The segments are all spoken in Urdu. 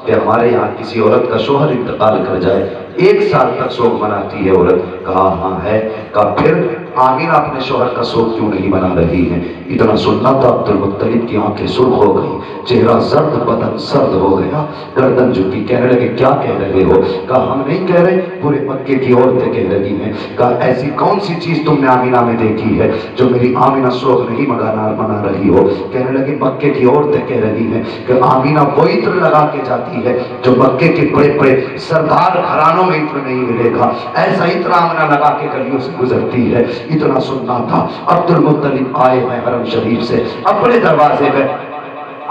کہ ہمارے یہاں کسی عورت کا شوہر انتقال کر جائے 1 سال تک سوگ مناتی ہے عورت؟ کہا ہاں ہے۔ کہا پھر آمینہ اپنے شوہر کا سوگ کیوں نہیں منا رہی ہے؟ اتنا سننا تو عبد المطلب کی آنکھیں سرخ ہو گئی، چہرہ زرد، بدن سرد ہو گیا، گردن جھکی، کہنے لگے کیا کہہ رہے ہو؟ کہا ہم نہیں کہہ رہے، پورے مکے کی عورتیں کہہ رہی ہیں۔ کہا ایسی کون سی چیز تم نے آمینہ میں دیکھی ہے جو میری آمینہ سوگ نہیں منا رہی ہو؟ کہنے لگے مکے کی عورتیں کہہ رہی ہیں کہ آمینہ وہ عطر لگا کے جاتی ہے جو مکے کے بڑے بڑے سردار گھرانوں میں عطر نہیں ملے گا، ایسا عطر آمینہ لگا کے گلیوں سے گزرتی ہے۔ اتنا سننا تھا۔ عبد المطلب آئے ہیں حرم شریف سے، اپنے دروازے پہ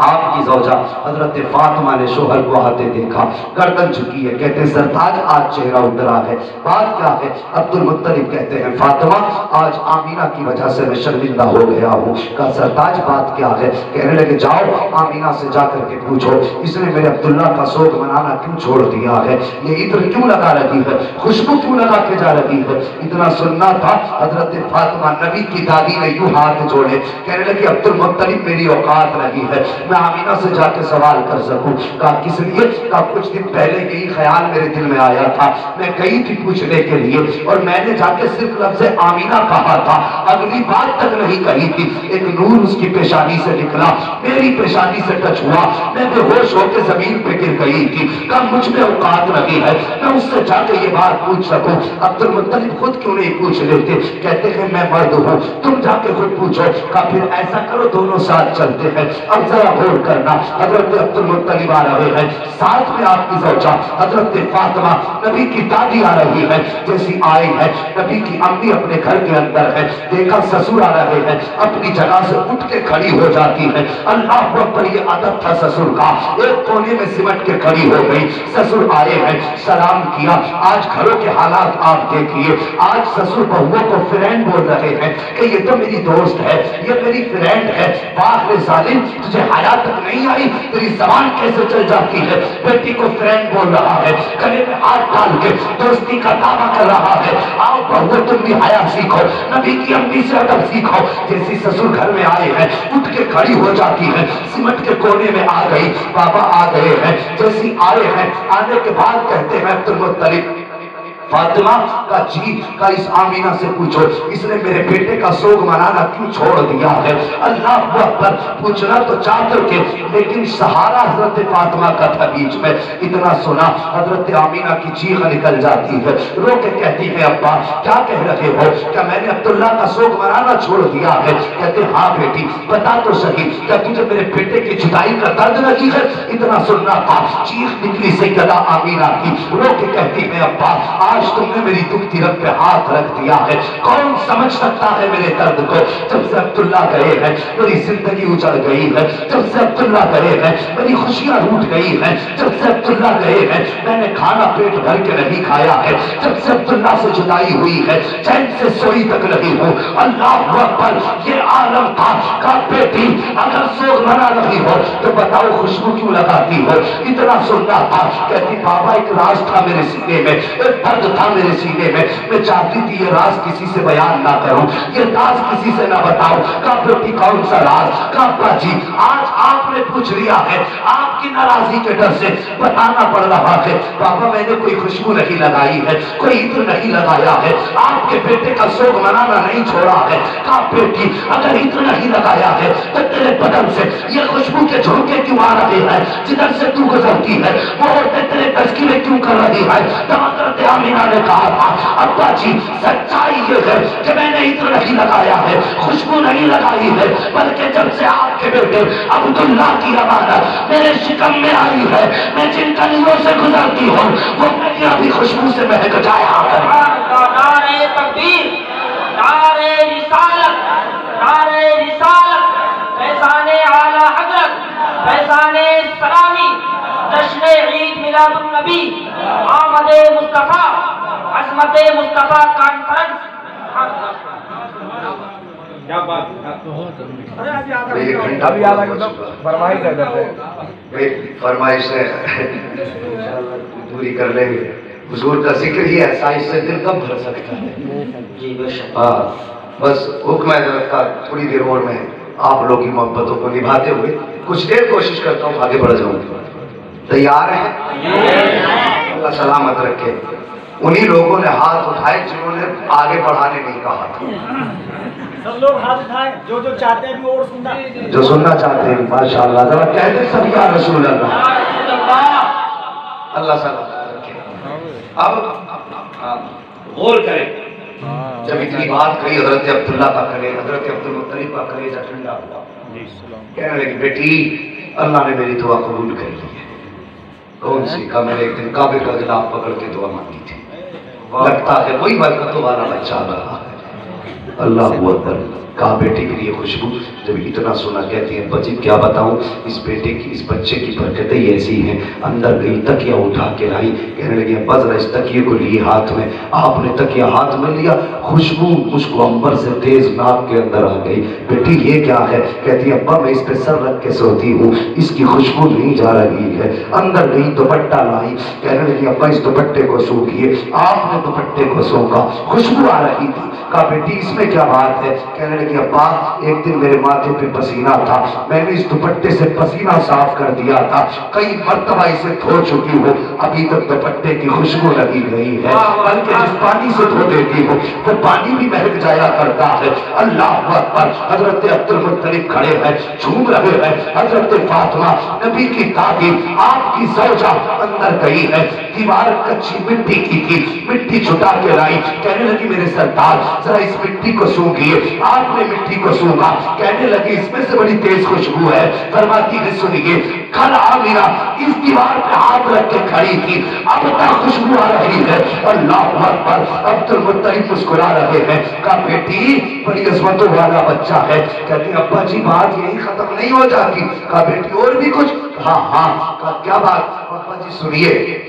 آپ کی زوجہ حضرت فاطمہ نے شوہر کو آتے دیکھا، گردن جھکی ہے، کہتے ہیں سرتاج آج چہرہ اترا ہے، بات کیا ہے؟ عبد المطلب کہتے ہیں فاطمہ آج آمینہ کی وجہ سے میں شرمندہ ہو گیا ہوں۔ کہا سرتاج بات کیا ہے؟ کہنے لگے جاؤ آمینہ سے جا کر کے پوچھو اس نے میرے عبداللہ کا سوگ منانا کیوں چھوڑ دیا ہے، یہ عطر کیوں لگا رہی ہے، خوشبو کیوں لگا کے جا رہی ہے۔ اتنا سننا تھا، حضرت فاطمہ نبی کی دادی نے یوں ہاتھ جوڑے، کہنے لگے عبد المطلب میری اوقات نہیں ہے میں آمینہ سے جا کے سوال کر سکوں۔ کہا کس لیے؟ کہا کچھ دن پہلے یہی خیال میرے دل میں آیا تھا، میں گئی تھی پوچھنے کے لیے اور میں نے جا کے صرف لفظ آمینہ کہا تھا، اگلی بات تک نہیں کہی تھی، ایک نور اس کی پیشانی سے نکلا، میری پیشانی سے ٹچ ہوا، میں بے ہوش ہو کے زمین پہ گر گئی تھی۔ کہا مجھ میں اوقات نہیں ہے میں اس سے جا کے یہ بات پوچھ سکوں۔ عبد المطلب خود کیوں نہیں پوچھ لیتے؟ کہتے ہیں میں مرد ہوں، تم جا کے خود پوچھو۔ کہا پھر ایسا کرو دونوں ساتھ چلتے ہیں۔ اب ذرا غور کرنا، حضرت عبد المطلب آ رہے ہیں، ساتھ میں آپ کی زوجہ حضرت فاطمہ نبی کی دادی آ رہی ہے۔ جیسی آئی ہے نبی کی امی اپنے گھر کے اندر ہے، دیکھا سسر آ رہے ہیں، اپنی جگہ سے اٹھ کے کھڑی ہو جاتی ہے۔ اللہ اکبر، یہ عادت تھا سسر کا، ایک کونے میں سمٹ کے کھڑی ہو گئی۔ سسر آئے ہیں، سلام کیا۔ آج گھروں کے حالات آپ دیکھیے، آج سسر بہووں کو فرینڈ بول رہے ہیں کہ یہ تو میری دوست ہے، یہ میری فرینڈ ہے۔ باغ ظالم، تجھے حیا تک نہیں آئی، تیری زبان کیسے چل جاتی ہے؟ بیٹی کو فرینڈ بول رہا ہے، گلے میں ہاتھ ڈال کے دوستی کا دعویٰ کر رہا ہے۔ آؤ بہو تم بھی حیا سیکھو، نبی کی امی سے ادب سیکھو۔ جیسی سسر گھر میں آئے ہیں اٹھ کے کھڑی ہو جاتی ہے، سمٹ کے کونے میں آ گئی۔ بابا آ گئے ہیں، جیسی آئے ہیں آنے کے بعد کہتے ہیں عبد المطلب فاطمہ کا جی کا اس آمینہ سے پوچھو اس نے میرے بیٹے کا سوگ منانا کیوں چھوڑ دیا ہے۔ اللہ اکبر، پوچھنا تو چاہتے تھے لیکن سہارا حضرت فاطمہ کا تھا بیچ میں۔ اتنا سنا حضرت آمینہ کی چیخ نکل جاتی ہے، رو کے کہتی ہے ابا کیا کہہ رہے ہو، کیا میں نے عبداللہ کا سوگ منانا چھوڑ دیا ہے؟ کہتے ہاں بیٹی بتا تو صحیح، کیا تجھے میرے بیٹے کی جدائی کا درد نہیں ہے؟ اتنا سننا تھا، چیخ نکلی سیدہ آمینہ کی، رو کے کہتی ہے ابا آج تم نے میری دکھتی رگ پہ ہاتھ رکھ دیا ہے، کون سمجھ سکتا ہے میرے درد کو؟ جب سے عبداللہ گئے ہیں میری زندگی اجڑ گئی ہے، جب سے عبداللہ گئے ہیں میری خوشیاں روٹ گئی ہیں، جب سے عبداللہ گئے ہیں میں نے کھانا پیٹ بھر کے نہیں کھایا ہے، جب سے عبداللہ سے جدائی ہوئی ہے چین سے سوئی تک نہیں ہوں۔ اللہ اکبر، یہ عالم تھا کہ بیٹی اگر سوگ منا رہی ہو تو بتاؤ خوشبو کیوں لگاتی ہو؟ اتنا سننا تھا، کہتی بابا ایک راز تھا میرے سینے میں، ایک درد تھا میرے سینے میں، میں چاہتی تھی یہ راز کسی سے بیان نہ کروں، یہ راز کسی سے نہ بتاؤں۔ کہا بیٹی کون سا راز؟ کہا ابا جی آج آپ نے پوچھ لیا ہے، آپ کی ناراضی کے ڈر سے بتانا پڑ رہا ہے۔ بابا میں نے کوئی خوشبو نہیں لگائی ہے، کوئی عطر نہیں لگایا ہے، آپ کے بیٹے کا سوگ منانا نہیں چھوڑا ہے۔ کہا بیٹی اگر عطر نہیں لگایا ہے تو تیرے بدن سے یہ خوشبو کے جھونکے کیوں آ رہے ہیں؟ جدھر سے تو گزرتی ہے وہ عورتیں تیرے تذکرے کیوں کر رہی ہے؟ حضرت آمینہ نے کہا تھا ابا جی سچائی یہ ہے کہ میں نے عطر نہیں لگایا ہے، خوشبو نہیں لگائی ہے، بلکہ جب سے آپ کے بیٹے عبداللہ کی امانت میرے شکم میں آئی ہے میں جن گلیوں سے گزرتی ہوں وہ گلیاں بھی خوشبو سے مہک جایا ہے۔ نعرہ تکبیر، نعرہ رسالت، نعرہ رسالت، فیضان اعلی حضرت، فیضان اسلامی، جشن عید میلاد النبی، آمد مصطفیٰ، عظمت مصطفیٰ کانفرنس۔ کیا بات فرمائش ہے پوری کر لیں گے، حضور کا ذکر ہی ایسا، اس سے دل کب بھر سکتا ہے؟ جی بے شک۔ ہاں بس حکم حضرت کا تھوڑی دیر اور میں آپ لوگ کی محبتوں کو نبھاتے ہوئے کچھ دیر کوشش کرتا ہوں آگے بڑھ جاؤں۔ تیار ہیں؟ اللہ سلامت رکھے۔ انہی لوگوں نے ہاتھ اٹھائے جنہوں نے آگے بڑھانے نہیں کہا تھا۔ سب لوگ ہاتھ اٹھائیں جو چاہتے ہیں بھی اور سننا، جو سننا چاہتے ہیں ماشاءاللہ ذرا کہتے ہیں سب یا رسول اللہ۔ اللہ سلامت رکھے۔ اب غور کریں، جب اتنی بات کہی حضرت عبداللہ کا کرے، حضرت عبدالمطلب کا کرے جب ٹھنڈا ہوا، کہنے لگے بیٹی اللہ نے میری دعا قبول کر لی ہے۔ کون سی؟ کہا میں نے ایک دن کعبے کا غلاف پکڑ کے دعا مانگی تھی، لگتا ہے وہی برکتوں والا بچہ آ رہا ہے۔ اللہ اکبر۔ کہا بیٹے کے لیے خوشبو، جب اتنا سنا کہتی ہیں بچی کیا بتاؤں، اس بیٹے کی اس بچے کی برکتیں ایسی ہیں۔ اندر گئی تکیہ اٹھا کے لائی، کہنے لگی بس اس تکیے کو لیے ہاتھ میں، آپ نے تکیہ ہاتھ میں لیا، خوشبو مجھ کو عنبر سے تیز ناک کے اندر آ گئی۔ بیٹی یہ کیا ہے؟ کہتی ہے ابا میں اس پہ سر رکھ کے سوتی ہوں، اس کی خوشبو نہیں جا رہی ہے۔ اندر گئی دوپٹہ لائی، کہنے لگی ابا اس دوپٹے کو سونگھیے، آپ نے دوپٹے کو سونگا، خوشبو آ رہی تھی۔ کہا بیٹی اس میں کیا بات ہے؟ کہنے لگی ابا ایک دن میرے ماتھے پہ پسینہ تھا، میں نے اس دوپٹے سے پسینہ صاف کر دیا تھا، کئی مرتبہ اسے دھو چکی ہوں، ابھی تک دوپٹے کی خوشبو لگی گئی ہے، بلکہ جس پانی سے دھو دیتی ہوں وہ پانی بھی مہک جایا کرتا ہے۔ اللہ اکبر۔ حضرت عبدالمطلب کھڑے ہیں، جھوم رہے ہیں۔ حضرت فاطمہ نبی کی دادی آپ کی زوجہ اندر گئی ہے، دیوار کچی مٹی کی تھی، مٹی چھٹا کے لائی، کہنے لگی میرے سردار ذرا اس مٹی کو سونگھیے۔ آپ نے مٹی کو سونگا، کہنے لگی اس میں سے بڑی تیز خوشبو ہے۔ فرماتی ہے سنیے کل آمینہ اس دیوار پہ ہاتھ رکھ کے کھڑی تھی، اب تک خوشبو آ رہی ہے۔ اللہ اکبر۔ عبدالمطلب مسکرا رہے ہیں، کہا بیٹی بڑی عظمتوں والا بچہ ہے۔ کہتی ابا جی بات یہی ختم نہیں ہو جاتی؟ کہا بیٹی اور بھی کچھ؟ ہاں ہاں۔ کہا کیا بات؟ ابا جی سنیے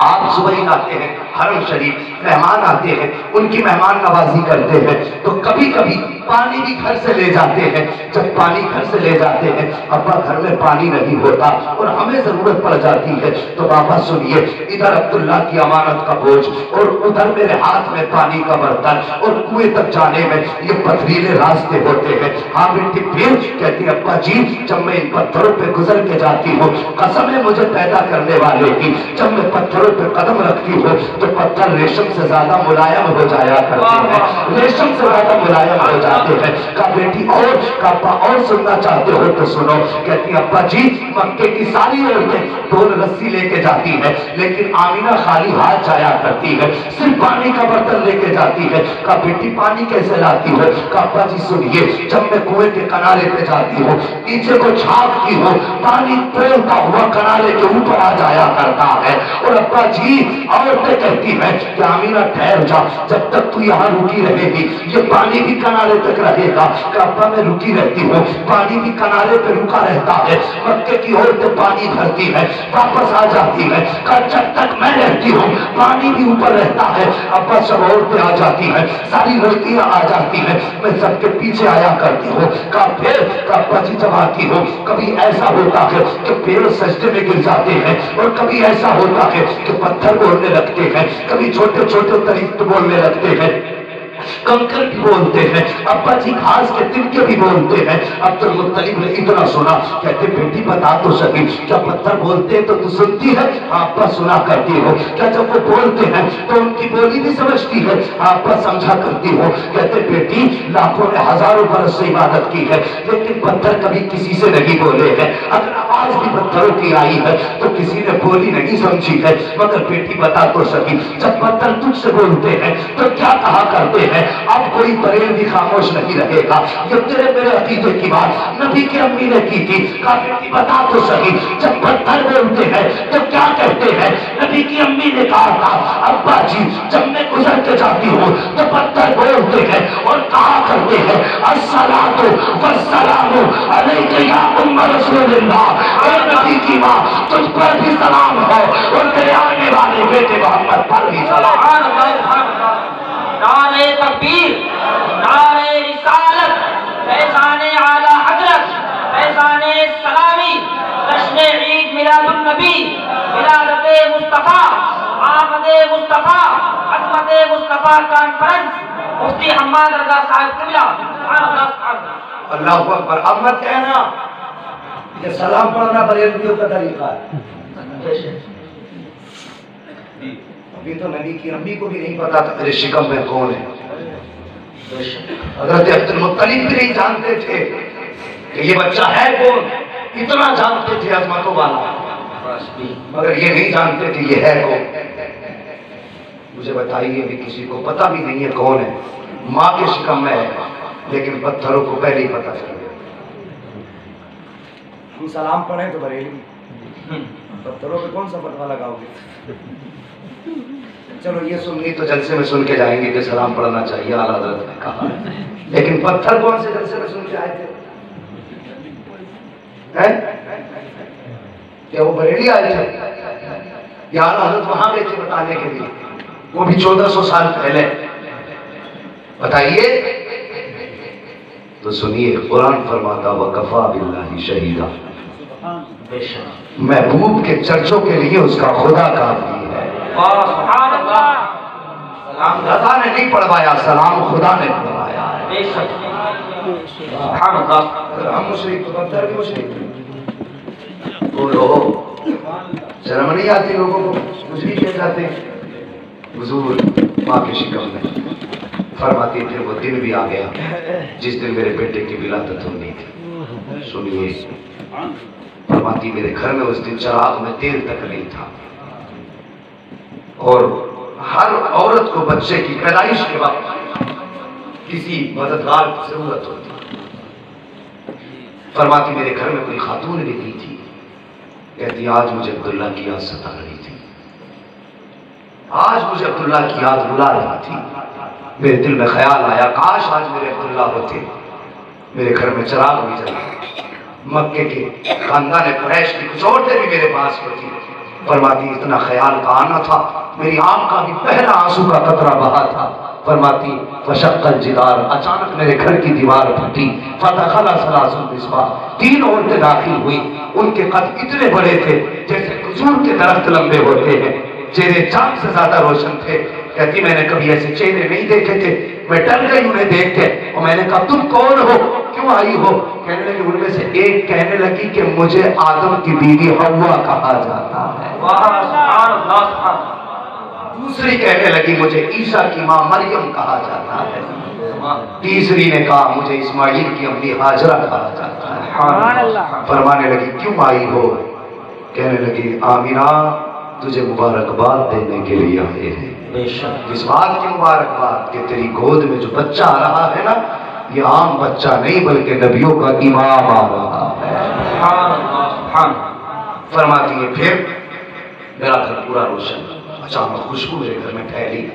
آپ صبح ہی آتے ہیں حرم شریف، مہمان آتے ہیں ان کی مہمان نوازی کرتے ہیں تو کبھی کبھی پانی بھی گھر سے لے جاتے ہیں۔ جب پانی گھر سے لے جاتے ہیں ابا گھر میں پانی نہیں ہوتا اور ہمیں ضرورت پڑ جاتی ہے تو بابا سنیے ادھر عبداللہ کی امانت کا بوجھ اور ادھر میرے ہاتھ میں پانی کا برتن اور کنویں تک جانے میں یہ پتھریلے راستے ہوتے ہیں۔ ہاں بیٹی پھر؟ کہتی ابا جی جب میں ان پتھروں پہ گزر کے جاتی ہوں قسم ہے مجھے پیدا کرنے والے کی، جب میں پتھروں پہ قدم رکھتی ہوں تو پتھر ریشم سے زیادہ ملائم ہو جایا کرتے ہیں، ریشم سے زیادہ ملائم ہو جاتے ہیں۔ کہا بیٹی اور؟ کہا ابا اور سننا چاہتے ہو تو سنو۔ کہتی ابا جی مکے کی ساری عورتیں ڈول رسی لے کے جاتی ہیں لیکن آمینہ خالی ہاتھ جایا کرتی ہے، صرف پانی کا برتن لے کے جاتی ہے۔ کہا بیٹی پانی کیسے لاتی ہو؟ کہا ابا جی سنیے جب میں کنویں کے کنارے پہ جاتی ہوں نیچے کو چھانکتی ہوں پانی پھیلتا ہوا کنارے کے اوپر آ جایا کرتا ہے۔ اور ابا جی عورتیں کہتی ہیں کہ آمینہ ٹھہر جا جب تک تو یہاں رکی رہے گی یہ پانی بھی کنارے تک رہے گا۔ کہ ابا میں رکی رہتی ہوں پانی بھی کنارے پہ رکا رہتا ہے، مکے کی عورتیں پانی بھرتی ہے واپس آ جاتی ہے، کہ جب تک میں رہتی ہوں پانی بھی اوپر رہتا ہے۔ ابا سب عورتیں آ جاتی ہیں ساری لڑکیاں آ جاتی ہیں میں سب کے پیچھے آیا کرتی ہوں۔ کہا پھر؟ کہ ابا جی جب آتی ہوں کبھی ایسا ہوتا ہے کہ پیڑ سجدے میں گر جاتے ہیں اور کبھی ایسا ہوتا ہے کہ پتھر بولنے لگتے ہیں، کبھی چھوٹے چھوٹے درخت بولنے لگتے ہیں، کنکر بھی بولتے ہیں، ابا جی گھاس کے تنکے بھی بولتے ہیں۔ عبدالمطلب نے اتنا سنا کہتے بیٹی بتا تو سکی کیا پتھر بولتے ہیں تو تو سنتی ہے؟ ابا سنا کرتی ہو۔ کیا جب وہ بولتے ہیں تو ان کی بولی بھی سمجھتی ہے؟ ابا سمجھا کرتی ہو۔ کہتے بیٹی لاکھوں نے ہزاروں برس سے عبادت کی ہے لیکن پتھر کبھی کسی سے نہیں بولے ہیں، اگر آواز بھی پتھروں کی آئی ہے تو کسی نے بولی نہیں سمجھی ہے۔ مگر بیٹی بتا تو سکی جب پتھر تجھ سے بولتے ہیں تو کیا کہا کرتے ہیں؟ اب کوئی بریل بھی خاموش نہیں رہے گا، یہ تیرے میرے عقیدے کی بات نبی کی امی نے کی تھی۔ کہا بیٹی بتا تو سکی جب پتھر بولتے ہیں تو کیا کہتے ہیں؟ نبی کی امی نے کہا تھا ابا جی جب میں گزر کے جاتی ہوں تو پتھر بولتے ہیں اور کہا کرتے ہیں الصلاۃ والسلام علیک یا ام رسول اللہ، اے نبی کی ماں تجھ پر بھی سلام ہے اور تیرے آنے والے بیٹے محمد پر بھی سلام۔ نعرہ تکبیر، نعرہ رسالت، فیضان اعلی حضرت، فیضان سلامی، جشن عید میلاد النبی، ولادت مصطفیٰ، آمد مصطفیٰ، عظمت مصطفیٰ کانفرنس، مفتی حماد رضا صاحب قبلہ۔ اللہ اکبر۔ اب مت کہنا یہ سلام پڑھنا بریلویوں کا طریقہ ہے، ابھی تو نبی کی امی کو بھی نہیں پتا تھا میرے شکم میں کون ہے. حضرت عبد المطلب بھی نہیں جانتے تھے کہ یہ بچہ ہے کون. اتنا جانتے تھے عظمتوں والا, مگر یہ نہیں جانتے کہ یہ ہے کون. مجھے بتائیے بھی کسی کو پتہ بھی نہیں ہے کون ہے. ماں کے شکم میں ہے, لیکن پتھروں کو پہلے ہی پتہ چل گیا. ہم سلام پڑھیں تو بریلوی, پتھروں پہ کون سا فتویٰ لگاؤ گے؟ چلو یہ سننی تو جلسے میں سن کے جائیں گے کہ سلام پڑھنا چاہیے, اعلیٰ حضرت نے کہا, لیکن پتھر کون سے جلسے میں سن کے آئے تھے؟ کیا وہ بریلی آئے تھے یا اعلیٰ حضرت وہاں گئے تھے بتانے کے لیے؟ وہ بھی 1400 سال پہلے. بتائیے تو سنیے, قرآن فرماتا وَكَفَى بِاللَّهِ شَهِيدًا, محبوب کے چرچوں کے لیے اس کا خدا کافی ہے. سبحان اللہ. سلام رضا نے نہیں پڑھوایا, سلام خدا نے پڑھوایا ہے. سبحان اللہ. ہم مشرک تو پتھر بھی مشرک. بولو, شرم نہیں آتی لوگوں کو؟ مشرک کہہ جاتے ہیں. حضور ماں کے شکم میں فرماتی پھر وہ دن بھی آ گیا جس دن میرے بیٹے کی ولادت ہونی تھی. سنیے, فرماتی میرے گھر میں اس دن چراغ میں تیل تک نہیں تھا, اور ہر عورت کو بچے کی پیدائش کے وقت کسی مددگار کی ضرورت ہوتی. فرماتی میرے گھر میں کوئی خاتون بھی نہیں تھی. کہتی آج مجھے عبداللہ کی یاد ستا رہی تھی, آج مجھے عبداللہ کی یاد رلا رہی تھی. میرے دل میں خیال آیا کاش آج میرے عبداللہ ہوتے. میرے گھر میں چراغ بھی جلا. مکے کے خاندان قریش کی کچھ عورتیں بھی میرے پاس ہوتی. فرماتی اتنا خیال کا آنا تھا, میری آنکھ کا بھی پہلا آنسو کا قطرہ بہا تھا. فرماتی فشق الجدار, اچانک میرے گھر کی دیوار پھٹی. فدخل ثلاث نسوہ, 3 عورتیں داخل ہوئی. ان کے قد اتنے بڑے تھے جیسے کھجور کے درخت لمبے ہوتے ہیں, چہرے چاند سے زیادہ روشن تھے. کہتی میں نے کبھی ایسے چہرے نہیں دیکھے تھے, میں ڈر گئی انہیں دیکھ کے. اور میں نے کہا تم کون ہو, کیوں آئی ہو؟ کہنے لگی, ان میں سے ایک کہنے لگی کہ مجھے آدم کی بیوی حوا کہا جاتا ہے. دوسری کہنے لگی مجھے عیسیٰ کی ماں مریم کہا جاتا ہے. تیسری نے کہا مجھے اسماعیل کی امی ہاجرہ کہا جاتا ہے. فرمانے لگی کیوں آئی ہو؟ کہنے لگی آمینہ تجھے مبارکباد دینے کے لیے آئے ہیں. اس بات کی مبارکباد کہ تیری گود میں جو بچہ آ رہا ہے نا, یہ عام بچہ نہیں بلکہ نبیوں کا امام آ رہا ہے. فرماتی ہے پھر میرا گھر پورا روشن. اچانک خوشبو میرے گھر میں پھیلی.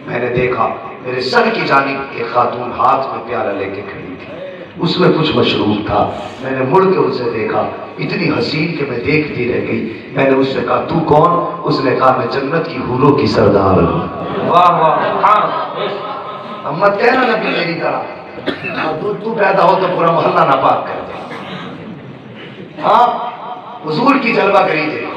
میں نے دیکھا میرے سر کی جانب ایک خاتون ہاتھ میں پیالہ لے کے کھڑی تھی, اس میں کچھ مشروب تھا. میں نے مڑ کے اسے دیکھا, اتنی حسین کہ میں دیکھتی رہ گئی. میں نے اس سے کہا تو کون؟ اس نے کہا میں جنت کی حوروں کی سردار ہوں. مت کہنا نبی میری طرح, تو پیدا ہو تو پورا محلہ ناپاک کر دے. ہاں حضور کی جلوہ گری دیکھو,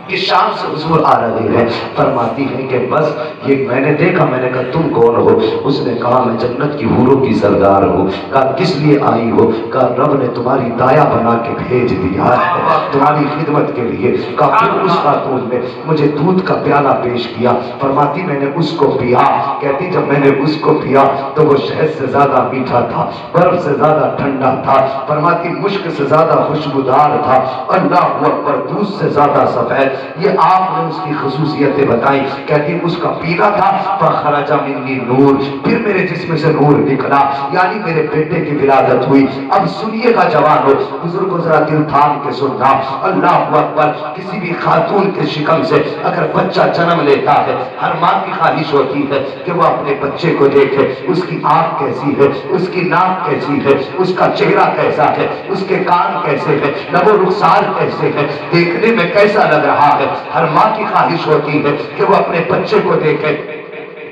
اس شام سے حضور آ رہے ہیں. فرماتی ہے کہ بس یہ میں نے دیکھا. میں نے کہا تم کون ہو؟ اس نے کہا میں جنت کی حوروں کی سردار ہوں. کہا کس لیے آئی ہو؟ کہا رب نے تمہاری دایا بنا کے بھیج دیا ہے تمہاری خدمت کے لیے. کہا پھر اس خاتون نے مجھے دودھ کا پیالہ پیش کیا. فرماتی میں نے اس کو پیا. کہتی جب میں نے اس کو پیا تو وہ شہد سے زیادہ میٹھا تھا, برف سے زیادہ ٹھنڈا تھا. فرماتی مشک سے زیادہ خوشبودار تھا. اللہ اکبر, دودھ سے زیادہ سفید. یہ آپ نے اس کی خصوصیتیں بتائی. کہتی اس کا پینا تھا فخرج منی نور, پھر میرے جسم سے نور نکلا, یعنی میرے بیٹے کی ولادت ہوئی. اب سنیے گا جوانوں, بزرگوں ذرا دل تھام کے سننا. اللہ اکبر, کسی بھی خاتون کے شکم سے اگر بچہ جنم لیتا ہے, ہر ماں کی خواہش ہوتی ہے کہ وہ اپنے بچے کو دیکھے. اس کی آنکھ کیسی ہے, اس کی ناک کیسی ہے, اس کا چہرہ کیسا ہے, اس کے کان کیسے ہے, لب و رخسار کیسے ہے, دیکھنے میں کیسا لگ رہا ہے. ہر ماں کی خواہش ہوتی ہے کہ وہ اپنے بچے کو دیکھے.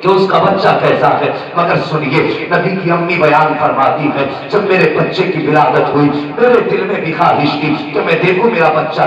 کہ اس کا بچہ کیسا ہے، مگر سنیے نبی کی امی بیان فرماتی ہے جب میرے بچے کی ولادت ہوئی میرے دل میں بھی خواہش تھی کہ میں دیکھوں میرا بچہ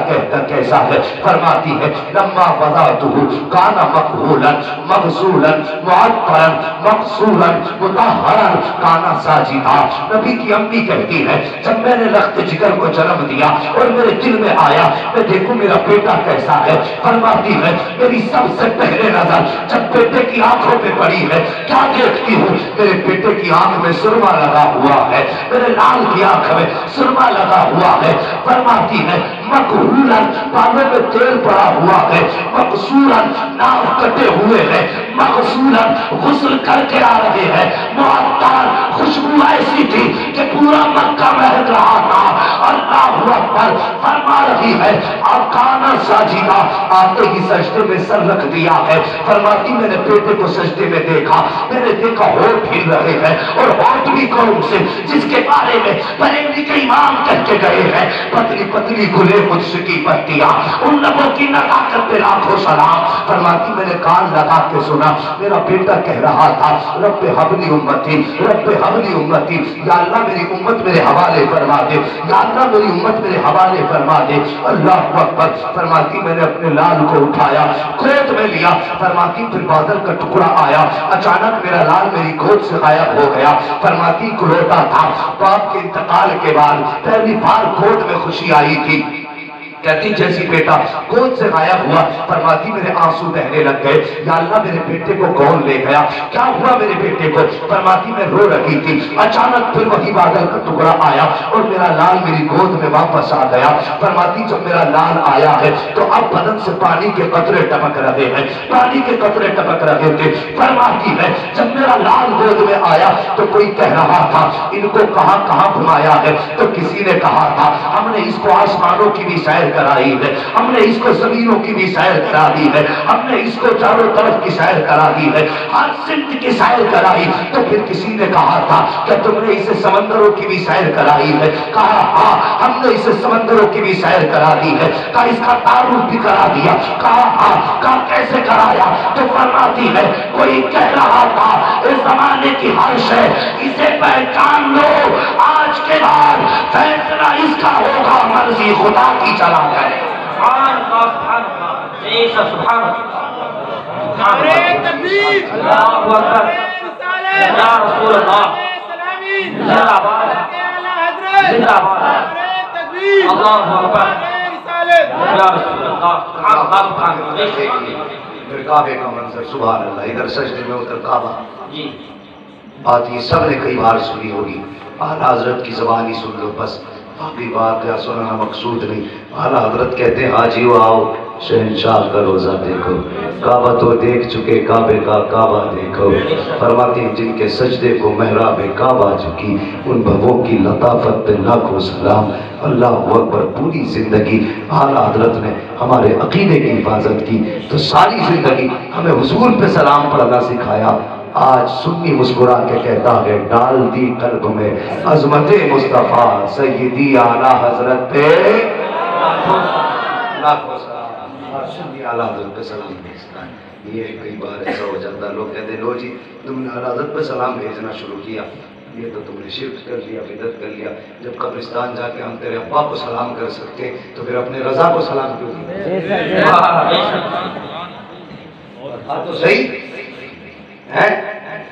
کیسا ہے۔ فرماتی ہے لما وضعته کان مقبولا مغسولا معطرا مغسولا مطہرا کان ساجدا۔ نبی کی امی کہتی ہے جب میں نے لخت جگر کو جنم دیا اور میرے دل میں آیا میں دیکھوں میرا بیٹا کیسا ہے، فرماتی ہے میری سب سے پہلے نظر جب بیٹے کی آنکھوں پہ پڑی ہے کیا دیکھتی ہوں، میرے بیٹے کی آنکھ میں سرما لگا ہوا ہے، میرے لال کی آنکھ میں سرما لگا ہوا ہے۔ فرماتی ہے مقہولا بالوں میں تیل پڑا ہوا ہے، مقصورا ناف کٹے ہوئے ہیں، مقصورا غسل کر کے آ رہے ہیں، معطر خوشبو ایسی تھی کہ پورا مکہ مہک رہا تھا۔ اللہ اکبر فرما رہی ہے آپ کانا ساجدہ، آتے ہی سجدے میں سر رکھ دیا ہے۔ فرماتی میں نے بیٹے کو سجدے میں دیکھا، میں نے دیکھا ہونٹ ہل رہے ہیں اور ہونٹ بھی قوم سے جس کے بارے میں بریلوی کے امام کہہ کے گئے ہیں پتلی پتلی گلے قدس کی پتیاں، ان لبوں کی نزاکت پہ لاکھوں سلام۔ فرماتی میں نے کان لگا کے سنا میرا بیٹا کہہ رہا تھا رب حبلی امتی رب حبلی امتی، یا اللہ میری امت میرے حوالے فرما دے، یا اللہ میری امت میرے حوالے فرما دے۔ اللہ اکبر فرماتی میں نے اپنے لال کو اٹھایا گود میں لیا، فرماتی پھر بادل کا ٹکڑا آیا، اچانک میرا لال میری گود سے غائب ہو گیا۔ فرماتی کلوٹا تھا، باپ کے انتقال کے بعد پہلی بار گود میں خوشی آئی تھی، کہتی جیسی بیٹا گود سے غائب ہوا، فرماتی میرے آنسو بہنے لگ گئے، یا اللہ میرے بیٹے کو کون لے گیا، کیا ہوا میرے بیٹے کو؟ فرماتی میں رو رہی تھی، اچانک پھر وہی بادل کا ٹکڑا آیا اور میرا لال میری گود میں واپس آ گیا۔ فرماتی جب میرا لال آیا ہے تو اب بدن سے پانی کے قطرے ٹپک رہے ہیں، پانی کے قطرے ٹپک رہے تھے۔ فرماتی ہے جب میرا لال گود میں آیا تو کوئی کہہ رہا تھا ان کو کہاں کہاں گھمایا ہے، تو کسی نے کہا تھا ہم نے اس کو آسمانوں کی بھی سیر کرائی ہے، ہم نے اس کو زمینوں کی بھی سیر کرا دی ہے، ہم نے اس کو چاروں طرف کی سیر کرا دی ہے، ہر سمت کی سیر کرائی۔ تو پھر کسی نے کہا تھا کہ تم نے اسے سمندروں کی بھی سیر کرائی ہے، کہا ہاں ہم نے اسے سمندروں کی بھی سیر کرا دی ہے، کہا اس کا تعارف بھی کرا دیا، کہا ہاں، کہا کیسے کرایا؟ تو فرماتی ہے کوئی کہہ رہا تھا اس زمانے کی ہر شے اسے پہچان لو، آج کے بعد فیصلہ اس کا ہوگا، مرضی خدا کی چلا جائے۔ سبحان اللہ سبحان اللہ بے شک سبحان اللہ۔ نعرہ تکبیر، اللہ اکبر یا رسول اللہ زندہ باد زندہ باد اللہ اکبر یا رسول اللہ سبحان اللہ سبحان اللہ بے شک۔ پھر کعبے کا منظر سبحان اللہ، ادھر سجدے میں ادھر کعبہ، جی بات یہ سب نے کئی بار سنی ہوگی، اعلیٰ حضرت کی زبانی سن لو بس، باقی بات یا سننا مقصود نہیں۔ اعلیٰ حضرت کہتے ہیں حاجیو آؤ شہنشاہ کا روزہ دیکھو، کعبہ تو دیکھ چکے کعبے کا کعبہ دیکھو۔ فرماتے ہیں جن کے سجدے کو محراب کعبہ چکی ان بھووں کی لطافت پہ لاکھوں سلام۔ اللہ اکبر، پوری زندگی اعلیٰ حضرت نے ہمارے عقیدے کی حفاظت کی تو ساری زندگی ہمیں حضور پہ سلام پڑھنا سکھایا۔ آج سنی مسکرا کے کہتا ہے ڈال دی قلب میں عظمت مصطفیٰ سیدی اعلیٰ حضرت پہ لاکھوں سلام۔ اور سنی اعلیٰ حضرت پہ سلام بھیجتا ہے۔ یہ کئی بار ایسا ہو جاتا ہے لوگ کہتے ہیں لو جی تم نے اعلیٰ حضرت پہ سلام بھیجنا شروع کیا، یہ تو تم نے شرک کر لیا، بدعت کر لیا۔ جب قبرستان جا کے ہم تیرے ابا کو سلام کر سکتے تو پھر اپنے رضا کو سلام کیوں نہیں؟ بات تو صحیح ہے۔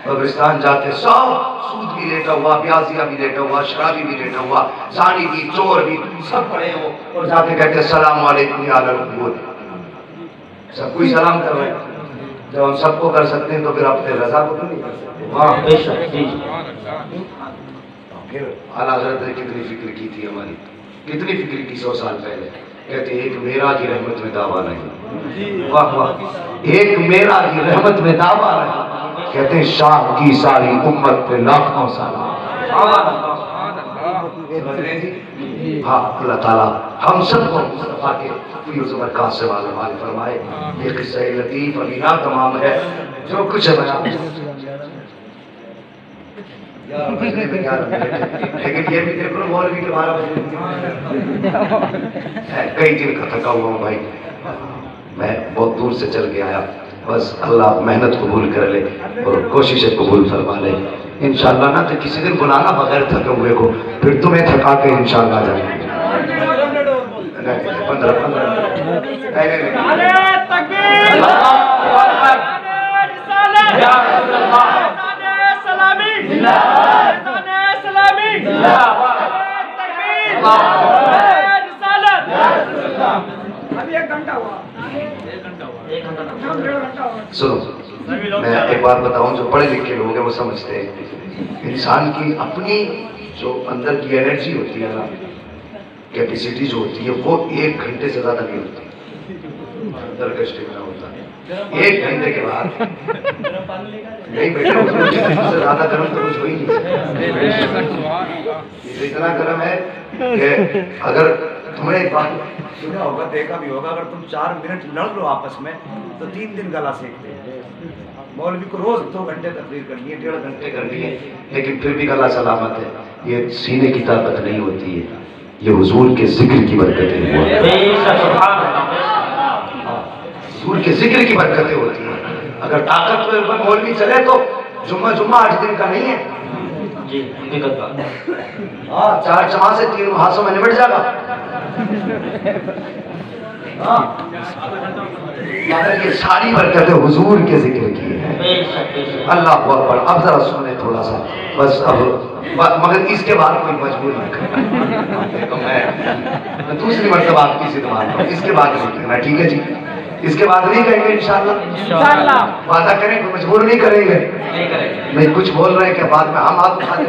قبرستان جا کے سب سود بھی لیٹا ہوا، بیازیہ بھی لیٹا ہوا، شرابی بھی لیٹا ہوا، زانی بھی، چور بھی، سب پڑے ہو اور جا کے کہتے ہیں السلام علیکم یا اہل القبور۔ سب کوئی سلام کر رہے ہیں، جب ہم سب کو کر سکتے ہیں تو پھر اپنے رضا کو کیوں نہیں کر سکتے؟ ہاں بے شک جی۔ پھر اعلیٰ حضرت نے کتنی فکر کی تھی ہماری، کتنی فکر کی 100 سال پہلے۔ کہتے ہیں ایک میرا کی رحمت میں دعویٰ نہیں، واہ واہ، ایک میرا کی رحمت میں دعویٰ نہیں، کہتے ہیں شاہ کی ساری امت پہ لاکھوں سلام۔ ہاں اللہ تعالیٰ ہم سب کو مصطفیٰ کے فیوز و برکات سے مالامال فرمائے۔ یہ قصہ لطیف ابھی نہ تمام ہے، جو کچھ ہے لیکن یہ بھی دیکھو مولوی کے 12 بجے کئی دن کا تھکا ہوا ہوں بھائی، میں بہت دور سے چل کے آیا، بس اللہ محنت قبول کر لے اور کوششیں قبول فرما لے انشاءاللہ. نہ تو کسی دن بلانا بغیر تھکے ہوئے کو، پھر تمہیں تھکا کے انشاءاللہ جائیں گے. 1 گھنٹہ. سنو میں ایک بات بتاؤں، جو پڑھے لکھے لوگ ہیں وہ سمجھتے ہیں انسان کی اپنی جو اندر کی انرجی ہوتی ہے نا، کیپیسٹی جو ہوتی ہے وہ 1 گھنٹے سے زیادہ نہیں ہوتی. اندر کا اسٹیمنا ہوتا ہے 1 گھنٹے کے بعد نہیں بیٹھے اس سے زیادہ گرم تو کچھ ہو ہی نہیں. اتنا گرم ہے کہ اگر تمہیں ایک بات سنا ہوگا، دیکھا بھی ہوگا، اگر تم 4 منٹ لڑ لو آپس میں تو 3 دن گلا سیکھتے ہیں. مولوی کو روز 2 گھنٹے تقریر کرنی ہے، 1.5 گھنٹے کرنی ہے، لیکن پھر بھی گلا سلامت ہے. یہ سینے کی طاقت نہیں ہوتی ہے، یہ حضور کے ذکر کی برکتیں حضور کے ذکر کی برکتیں ہوتی ہیں. اگر طاقت مولوی چلے تو جمعہ 8 دن کا نہیں ہے. جی حقیقت بات. ہاں 4 جمعہ سے 3 محاصوں میں نمٹ جائے گا. مگر یہ ساری برکتیں حضور کے ذکر کی ہے. اللہ اکبر. اب ذرا سنیں تھوڑا سا بس. اب مگر اس کے بعد کوئی مجبور نہیں کرنا. میں دوسری مرتبہ آپ کی ضد مانتا ہوں، اس کے بعد نہیں کرنا. ٹھیک ہے جی، اس کے بعد نہیں کہیں گے انشاءاللہ. وعدہ کریں کوئی مجبور نہیں کریں گے. نہیں کچھ بول رہے ہیں کہ بعد میں ہم ہاتھ اٹھاتے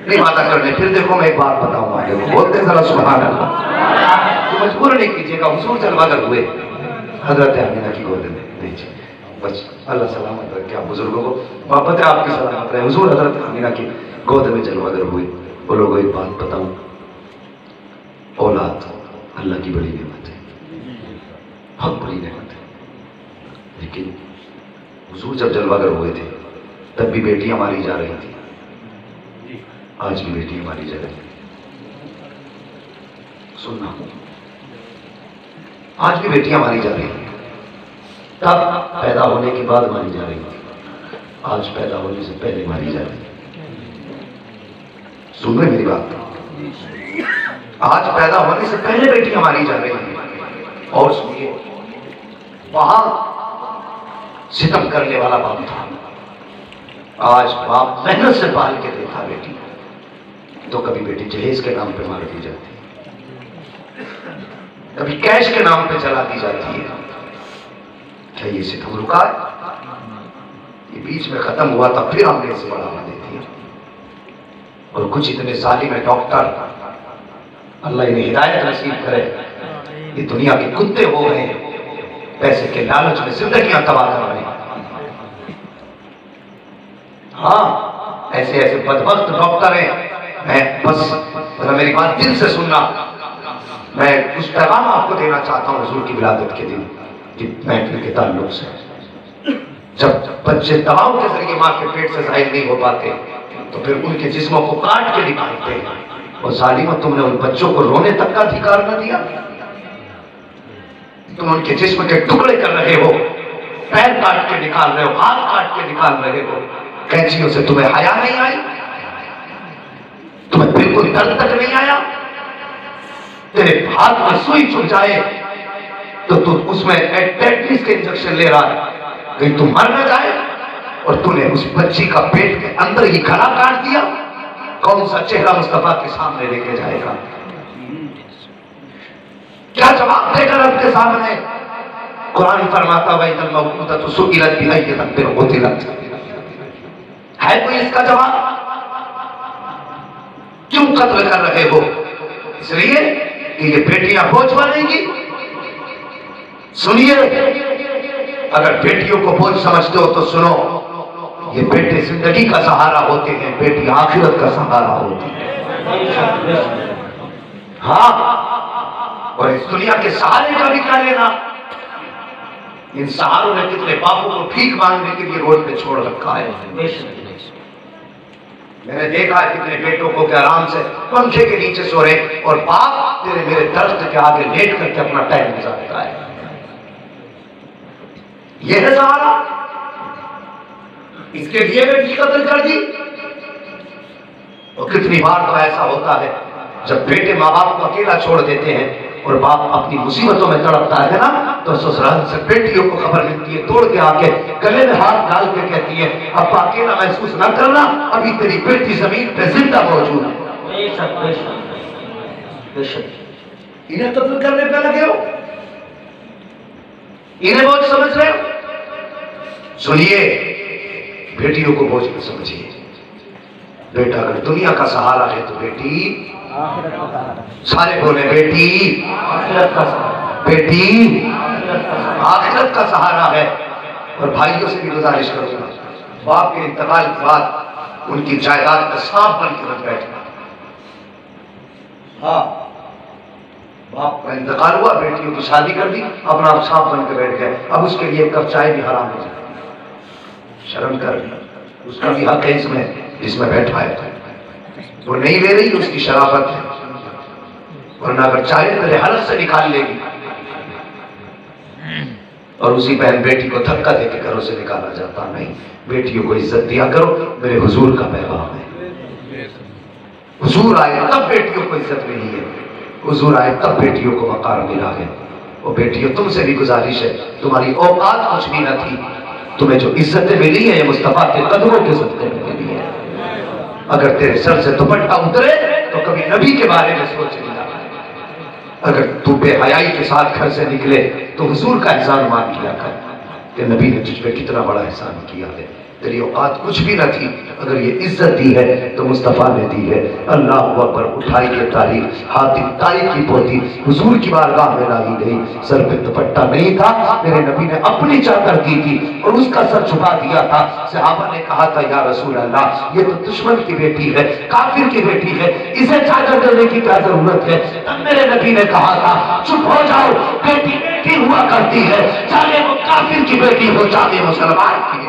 نہیں وعدہ کرنے. پھر دیکھو میں ایک بات بتاؤں گا، دیکھو بولتے ذرا سبحان اللہ. مجبور نہیں کیجیے گا. حضور جلوہ گر ہوئے حضرت آمینہ کی گود میں. نہیں جی بس اللہ سلامت رکھے آپ بزرگوں کو، محبت ہے آپ کی سلامت رہے. حضور حضرت آمینہ کی گود میں جلوہ گر ہوئے. وہ لوگوں ایک بات بتاؤں، اولاد اللہ کی بڑی نعمت ہے، بہت بڑی نعمت ہے. لیکن حضور جب جلوہ گر ہوئے تھے تب بھی بیٹیاں ماری جا رہی تھی، آج بھی بیٹیاں ماری جا رہی ہیں. سننا، آج بھی بیٹیاں ماری جا رہی ہیں. تب پیدا ہونے کے بعد ماری جا رہی ہیں، آج پیدا ہونے سے پہلے ماری جا رہی ہیں. سن رہے میری بات؟ آج پیدا ہونے سے پہلے بیٹیاں ماری جا رہی ہیں. اور سنیے، وہاں ستم کرنے والا باپ تھا، آج باپ محنت سے پال کے دیکھا بیٹی تو کبھی بیٹی جہیز کے نام پہ مار دی جاتی ہے، کبھی کیش کے نام پہ چلا دی جاتی ہے. کیا یہ ستم رکا ہے؟ یہ بیچ میں ختم ہوا تھا، پھر ہم نے اسے بڑھاوا دے دیا. اور کچھ اتنے ظالم ڈاکٹر، اللہ انہیں ہدایت نصیب کرے، یہ دنیا کے کتے ہو گئے ہیں، پیسے کے لالچ میں زندگیاں تباہ کر رہے ہیں. ہاں ایسے ایسے بدبخت ڈاکٹر ہیں. میں بس میری بات دل سے سننا، میں کچھ پیغام آپ کو دینا چاہتا ہوں حضور کی ولادت کے دن کہ محفل کے تعلق سے. جب بچے دواؤں کے ذریعے ماں کے پیٹ سے ظاہر نہیں ہو پاتے تو پھر ان کے جسموں کو کاٹ کے نکالتے ہیں. اور ظالمہ تم نے ان بچوں کو رونے تک کا ادھیکار نہ دیا. تم ان کے جسم کے ٹکڑے کر رہے ہو، پیر کاٹ کے نکال رہے ہو، ہاتھ کاٹ کے نکال رہے ہو. قینچیوں سے تمہیں حیا نہیں آئی؟ تمہیں بالکل درد تک نہیں آیا؟ تیرے ہاتھ میں سوئی چھپ جائے تو تم اس میں ٹیٹنس کے انجیکشن لے رہا ہے، کہیں تم مر نہ جائے. اور تم نے اس بچی کا پیٹ کے اندر ہی گلا کاٹ دیا. کون سا چہرہ مصطفیٰ کے سامنے لے کے جائے گا؟ کیا جواب دے گا رب کے سامنے؟ قرآن فرماتا وَإِذَا الْمَوْءُودَةُ سُئِلَتْ بِأَيِّ ذَنبٍ قُتِلَتْ. ہے کوئی اس کا جواب؟ کیوں قتل کر رہے ہو؟ اس لیے کہ یہ بیٹیاں بوجھ بنیں گی. سنیے، اگر بیٹیوں کو بوجھ سمجھتے ہو تو سنو، یہ بیٹے زندگی کا سہارا ہوتے ہیں، بیٹی آخرت کا سہارا ہوتی ہے. ہاں، اور اس دنیا کے سہارے کا بھی کیا لینا؟ ان سہاروں نے کتنے باپوں کو بھیک مانگنے کے لیے روڈ پہ چھوڑ رکھا ہے. میں نے دیکھا ہے کتنے بیٹوں کو کہ آرام سے پنکھے کے نیچے سو رہے اور باپ تیرے میرے درخت کے آگے لیٹ کر کے اپنا ٹائم گزارتا ہے. یہ ہے سہارا، اس کے لیے بیٹی قتل کر دی۔ اور کتنی بار تو ایسا ہوتا ہے جب بیٹے ماں باپ کو اکیلا چھوڑ دیتے ہیں اور باپ اپنی مصیبتوں میں تڑپتا ہے نا، تو سسرال سے بیٹیوں کو خبر ملتی ہے، توڑ کے آ کے گلے میں ہاتھ ڈال کے کہتی ہے ابا اکیلا محسوس نہ کرنا، ابھی تیری بیٹی زمین پہ زندہ موجود ہے۔ بے شک بے شک بے شک۔ انہیں قتل کرنے پہ لگے ہو، انہیں بوجھ سمجھ رہے ہو؟ سنیے، بیٹیوں کو بوجھ نہ سمجھیے۔ بیٹا اگر دنیا کا سہارا ہے تو بیٹی، سارے بولے بیٹی، بیٹی آخرت کا سہارا ہے۔ اور بھائیوں سے بھی گزارش کروں گا، باپ کے انتقال کے بعد ان کی جائیداد کا سانپ بن کے مت بیٹھنا۔ ہاں، باپ کا انتقال ہوا، بیٹیوں کی شادی کر دی، اپنا آپ سانپ بن کے بیٹھ گئے، اب اس کے لیے ایک کپ چائے بھی حرام ہو جائے۔ شرم کر، اس کا بھی حق ہے اس میں جس میں بیٹھا ہے، وہ نہیں لے رہی، اس کی شرافت ہے، ورنہ اگر چاہے تیرے حلق سے نکال لے گی۔ اور اسی بہن بیٹی کو دھکا دے کے گھروں سے نکالا جاتا نہیں۔ بیٹیوں کو عزت دیا کرو، میرے حضور کا پیغام ہے۔ حضور آئے تب بیٹیوں کو عزت ملی ہے، حضور آئے تب بیٹیوں کو وقار ملا ہے۔ اور بیٹیوں تم سے بھی گزارش ہے، تمہاری اوقات کچھ بھی نہ تھی، تمہیں جو عزتیں ملی ہیں یہ مصطفیٰ کے قدموں کے صدقے میں ملی ہے۔ اگر تیرے سر سے دوپٹہ اترے تو کبھی نبی کے بارے میں سوچ لیا، اگر تو بے حیائی کے ساتھ گھر سے نکلے تو حضور کا احسان مان کیا کر کہ نبی نے تجھ پہ کتنا بڑا احسان کیا ہے۔ تیری اوقات کچھ بھی نہ تھی، اگر یہ عزت دی ہے تو مصطفیٰ نے دی ہے۔ اللہ اکبر، اٹھائی یہ تاریخ، حاتم طائی کی پوتی حضور کی بارگاہ میں لائی گئی، سر پہ دوپٹہ نہیں تھا، میرے نبی نے اپنی چادر دی تھی اور اس کا سر چھپا دیا تھا۔ صحابہ نے کہا تھا یا رسول اللہ، یہ تو دشمن کی بیٹی ہے، کافر کی بیٹی ہے، اسے چادر دینے کی کیا ضرورت ہے؟ تب میرے نبی نے کہا تھا چپ ہو جاؤ، بیٹی بیٹی ہوا کرتی ہے، چاہے وہ کافر کی بیٹی ہو چاہے مسلمان کی